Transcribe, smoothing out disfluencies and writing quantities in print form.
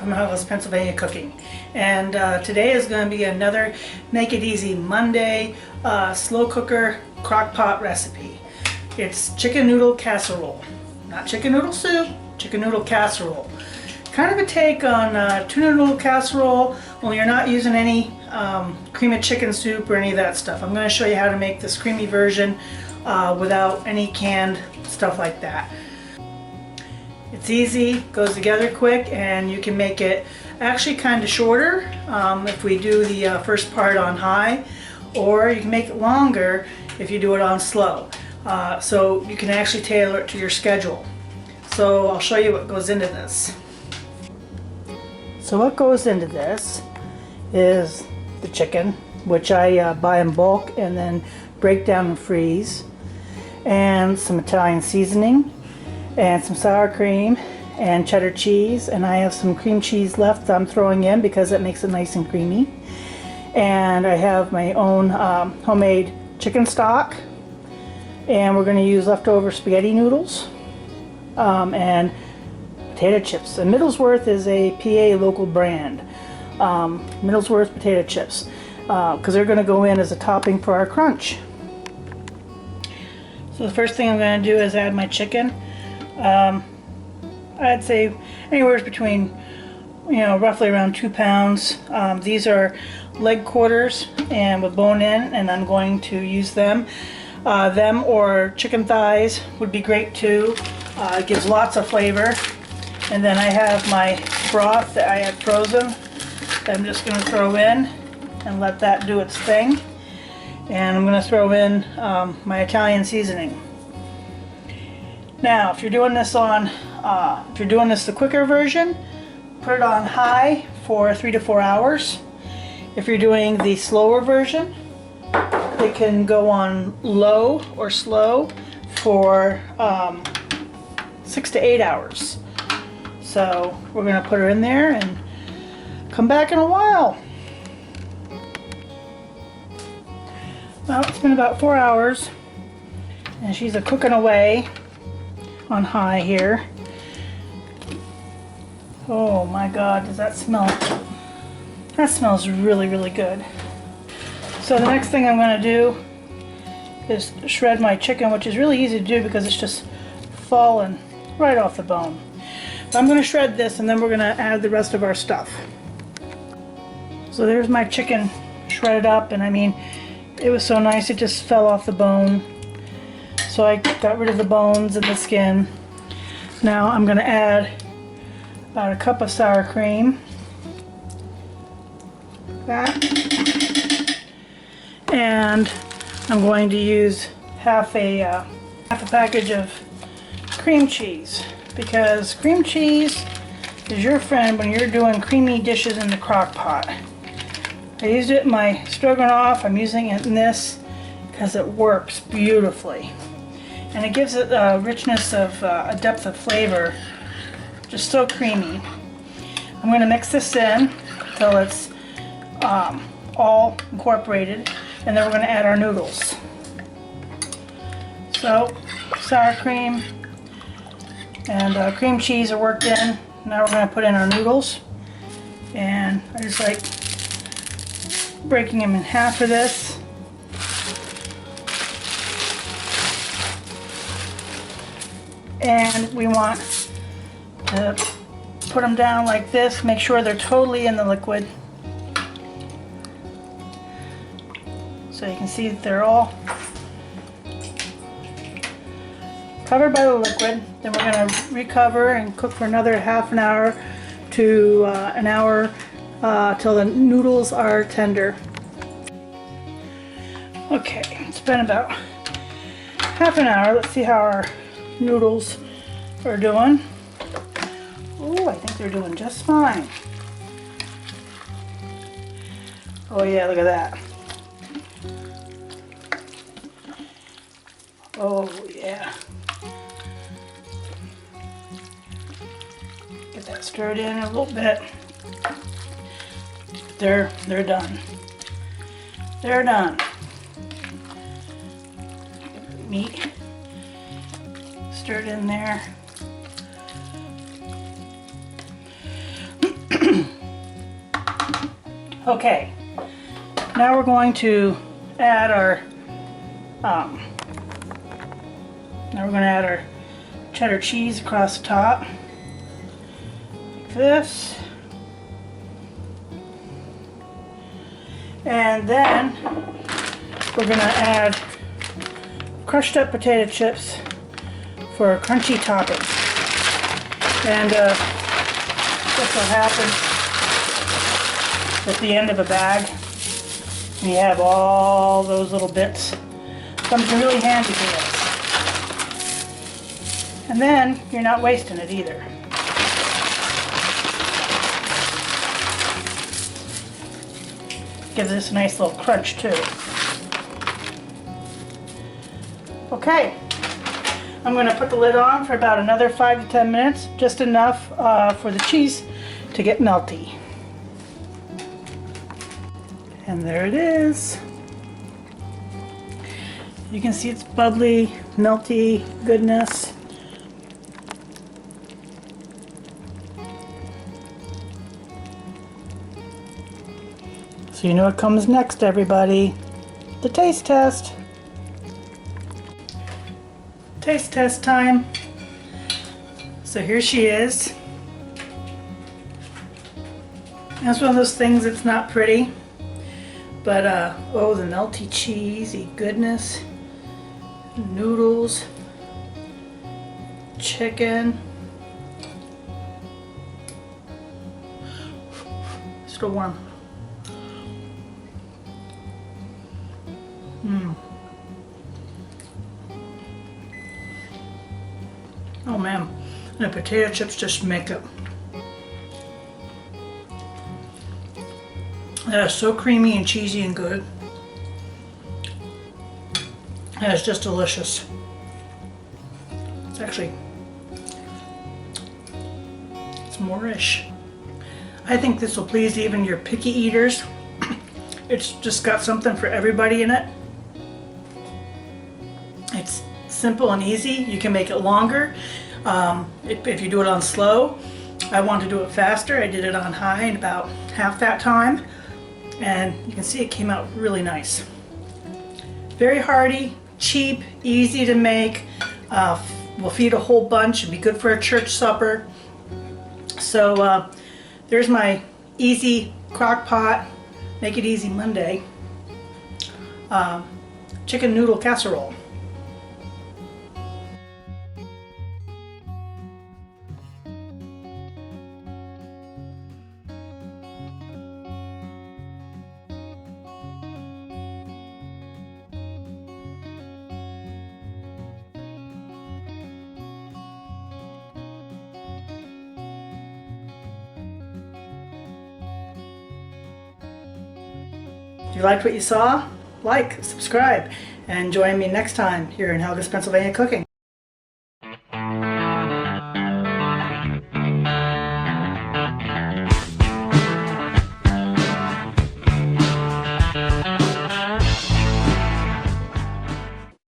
from Helga's Pennsylvania Cooking. And today is going to be another Make It Easy Monday slow cooker crock pot recipe. It's chicken noodle casserole. Not chicken noodle soup, chicken noodle casserole. Kind of a take on tuna noodle casserole, only you're not using any cream of chicken soup or any of that stuff. I'm going to show you how to make this creamy version without any canned stuff like that. It's easy, goes together quick, and you can make it actually kind of shorter if we do the first part on high, or you can make it longer if you do it on slow. So you can actually tailor it to your schedule. So I'll show you what goes into this. So what goes into this is the chicken, which I buy in bulk and then break down and freeze, and some Italian seasoning, and some sour cream and cheddar cheese, and I have some cream cheese left I'm throwing in because it makes it nice and creamy. And I have my own homemade chicken stock, and we're going to use leftover spaghetti noodles and potato chips. And Middlesworth is a PA local brand. Middlesworth potato chips, because they're going to go in as a topping for our crunch. So the first thing I'm going to do is add my chicken. I'd say anywhere between, roughly around 2 pounds. These are leg quarters and with bone in, and I'm going to use them. Them or chicken thighs would be great too. It gives lots of flavor. And then I have my broth that I had frozen that I'm just going to throw in and let that do its thing. And I'm going to throw in my Italian seasoning. Now, if you're doing this the quicker version, put it on high for 3 to 4 hours. If you're doing the slower version, it can go on low or slow for 6 to 8 hours. So we're going to put her in there and come back in a while. Well, it's been about 4 hours, and she's cooking away on high here. Oh my God, does that smell? That smells really, really good. So the next thing I'm going to do is shred my chicken, which is really easy to do because it's just falling right off the bone. So I'm going to shred this, and then we're going to add the rest of our stuff. So there's my chicken shredded up, and I mean, it was so nice, it just fell off the bone. So I got rid of the bones and the skin. Now I'm going to add about a cup of sour cream. That. And I'm going to use half a package of cream cheese, because cream cheese is your friend when you're doing creamy dishes in the crock pot. I used it in my stroganoff. I'm using it in this because it works beautifully. And it gives it a richness of a depth of flavor, just so creamy. I'm going to mix this in until it's all incorporated, and then we're going to add our noodles. So sour cream and cream cheese are worked in. Now we're going to put in our noodles, and I just like breaking them in half for this. And we want to put them down like this, make sure they're totally in the liquid. So you can see that they're all covered by the liquid. Then we're going to recover and cook for another half an hour to an hour till the noodles are tender. Okay, it's been about half an hour. Let's see how our noodles are doing. Oh, I think they're doing just fine. Oh yeah, look at that. Oh yeah. Get that stirred in a little bit. They're done. They're done. Meat stirred in there. Okay, now we're going to add our cheddar cheese across the top, like this. And then we're going to add crushed up potato chips for a crunchy topping. And this will happen at the end of a bag. And you have all those little bits. Comes in really handy for this. And then you're not wasting it either. Gives this a nice little crunch too. Okay, I'm going to put the lid on for about another 5 to 10 minutes, just enough for the cheese to get melty. And there it is. You can see it's bubbly, melty goodness. So you know what comes next, everybody. The taste test. Taste test time. So here she is. That's one of those things that's not pretty. But, oh, the melty cheesy goodness. Noodles. Chicken. Still warm. Oh man, and the potato chips just make it. That is so creamy and cheesy and good. That is just delicious. It's actually, it's more-ish. I think this will please even your picky eaters. It's just got something for everybody in it. It's simple and easy. You can make it longer if you do it on slow. I want to do it faster. I did it on high in about half that time, and you can see it came out really nice. Very hearty, cheap, easy to make. Will feed a whole bunch and be good for a church supper. So there's my easy crock pot, make it easy Monday chicken noodle casserole. If you liked what you saw, like, subscribe, and join me next time here in Helga's Pennsylvania Cooking.